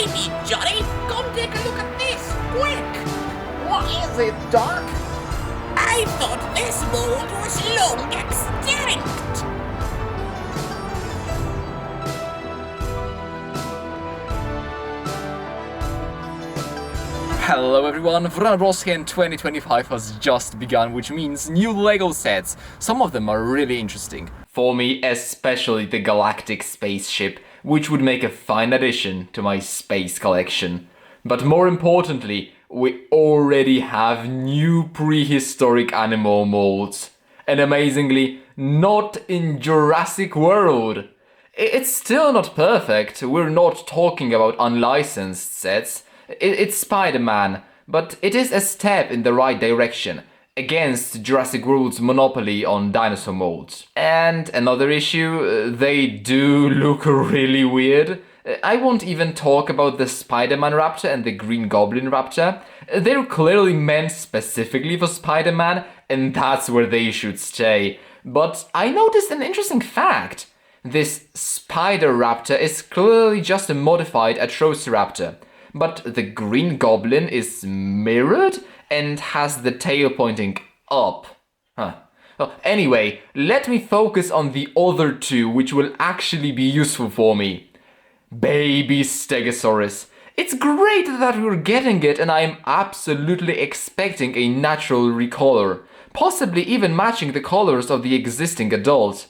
baby, Johnny! Come take a look at this, quick! What is it, Doc? I thought this mould was long extinct! Hello everyone, Bros here, and 2025 has just begun, which means new LEGO sets. Some of them are really interesting. For me, especially the Galactic Spaceship, which would make a fine addition to my space collection. But more importantly, we already have new prehistoric animal molds. And amazingly, not in Jurassic World. It's still not perfect, we're not talking about unlicensed sets. It's Spider-Man, but it is a step in the right direction against Jurassic World's monopoly on dinosaur molds. And another issue, they do look really weird. I won't even talk about the Spider-Man-raptor and the Green-Goblin-raptor. They're clearly meant specifically for Spider-Man, and that's where they should stay. But I noticed an interesting fact. This Spider-Raptor is clearly just a modified Atrociraptor. But the Green Goblin is mirrored and has the tail pointing up. Well, anyway, let me focus on the other two, which will actually be useful for me. Baby Stegosaurus. It's great that we're getting it, and I'm absolutely expecting a natural recolor, possibly even matching the colors of the existing adult.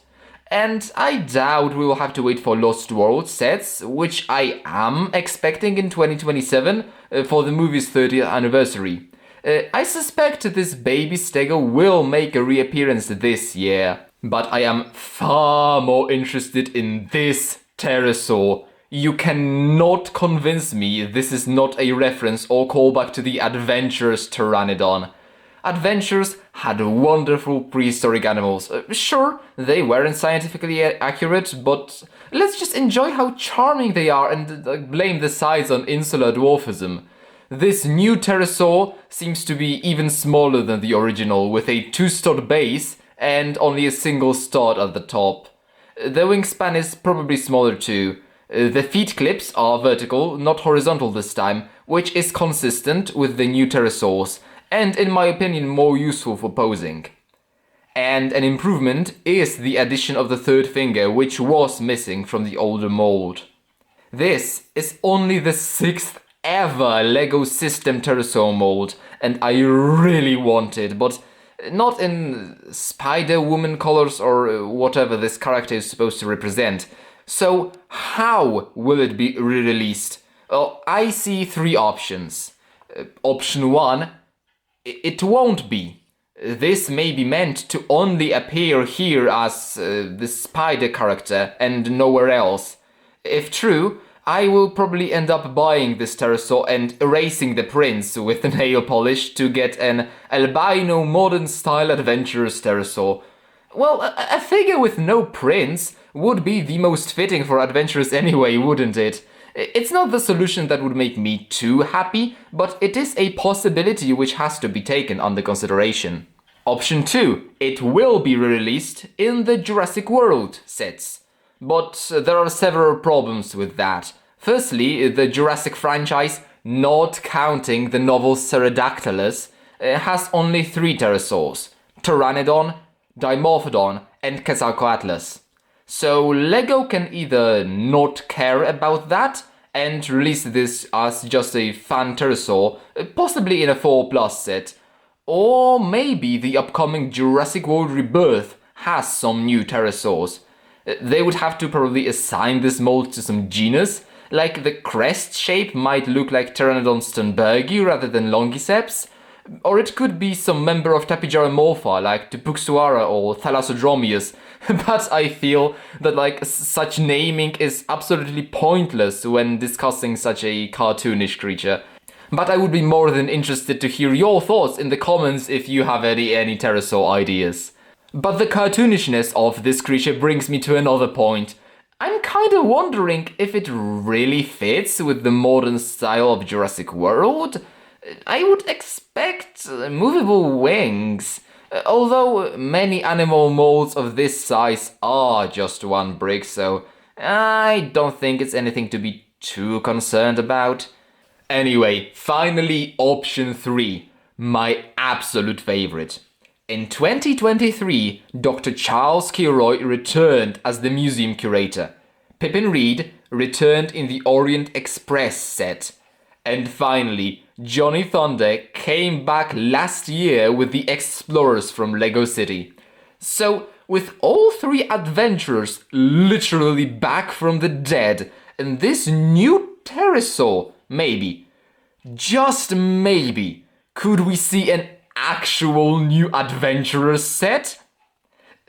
And I doubt we will have to wait for Lost World sets, which I am expecting in 2027 for the movie's 30th anniversary. I suspect this baby Stego will make a reappearance this year, but I am far more interested in this pterosaur. You cannot convince me this is not a reference or callback to the Adventurers Pteranodon. Adventures had wonderful prehistoric animals. Sure, they weren't scientifically accurate, but let's just enjoy how charming they are and blame the size on insular dwarfism. This new pterosaur seems to be even smaller than the original, with a 2-stud base and only a single stud at the top. The wingspan is probably smaller too. The feet clips are vertical, not horizontal this time, which is consistent with the new pterosaurs, and in my opinion more useful for posing. And an improvement is the addition of the third finger, which was missing from the older mold. This is only the 6th ever LEGO System Pterosaur mold, and I really want it, but not in Spider-Woman colors or whatever this character is supposed to represent. So how will it be re-released? Well, I see 3 options. Option 1, it won't be. This may be meant to only appear here as the spider character and nowhere else. If true, I will probably end up buying this pterosaur and erasing the prints with nail polish to get an albino modern style Adventurers pterosaur. Well, a figure with no prints would be the most fitting for Adventurers anyway, wouldn't it? It's not the solution that would make me too happy, but it is a possibility which has to be taken under consideration. Option 2. It will be re-released in the Jurassic World sets. But there are several problems with that. Firstly, the Jurassic franchise, not counting the novel Pterodactylus, has only 3 pterosaurs: Pteranodon, Dimorphodon, and Quetzalcoatlus. So LEGO can either not care about that and release this as just a fan pterosaur, possibly in a 4+ set, or maybe the upcoming Jurassic World Rebirth has some new pterosaurs. They would have to probably assign this mold to some genus, like the crest shape might look like Pteranodon stonbergi rather than Longiceps, or it could be some member of Tapijaromorpha like Tupuxuara or Thalassodromius, but I feel that such naming is absolutely pointless when discussing such a cartoonish creature. But I would be more than interested to hear your thoughts in the comments if you have any pterosaur ideas. But the cartoonishness of this creature brings me to another point. I'm kinda wondering if it really fits with the modern style of Jurassic World. I would expect movable wings, although many animal molds of this size are just 1 brick, so I don't think it's anything to be too concerned about. Anyway, finally option 3, my absolute favorite. In 2023, Dr. Charles Kilroy returned as the museum curator. Pippin Reed returned in the Orient Express set. And finally, Johnny Thunder came back last year with the Explorers from Lego City. So, with all 3 adventurers literally back from the dead, and this new pterosaur, maybe, just maybe, could we see an actual new Adventurers set?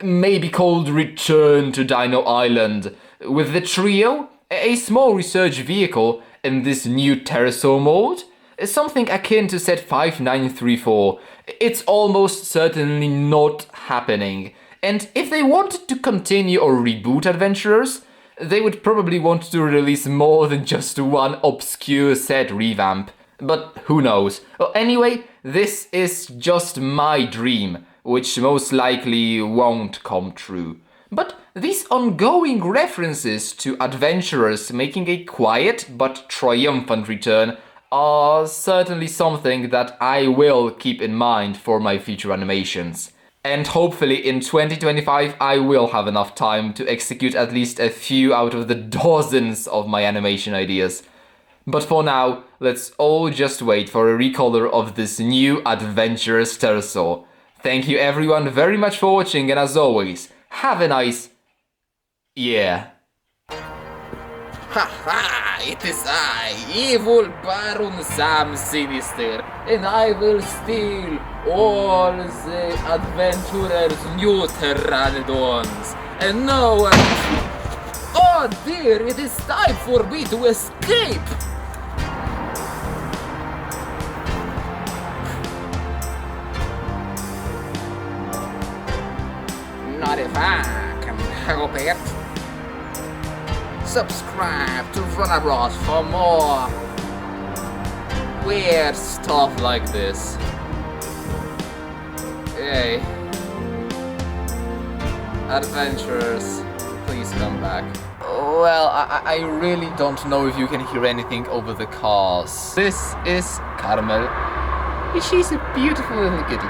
Maybe called Return to Dino Island, with the trio, a small research vehicle, and this new pterosaur mold? Something akin to set 5934. It's almost certainly not happening. And if they wanted to continue or reboot Adventurers, they would probably want to release more than just one obscure set revamp. But who knows? Anyway, this is just my dream, which most likely won't come true. But these ongoing references to adventurers making a quiet but triumphant return are certainly something that I will keep in mind for my future animations. And hopefully in 2025 I will have enough time to execute at least a few out of the dozens of my animation ideas. But for now, let's all just wait for a recolor of this new Adventurers Pterosaur. Thank you everyone very much for watching, and as always, have a nice... yeah. Ha ha! It is I, evil Baron Sam Sinister, and I will steal all the adventurers' new Pteranodons, and no one... Oh dear, it is time for me to escape! Not if I can help it. Subscribe to Runabros for more weird stuff like this. Hey, adventurers, please come back. Well, I really don't know if you can hear anything over the cars. This is Carmel. She's a beautiful little kitty.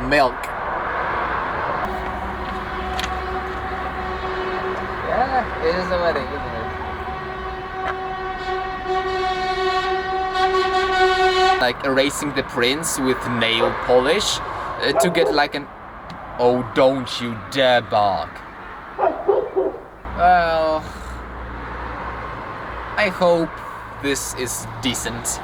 Milk. Yeah, it is a wedding, isn't it? Like erasing the prints with nail polish to get like an... Oh, don't you dare bark. Well, I hope this is decent.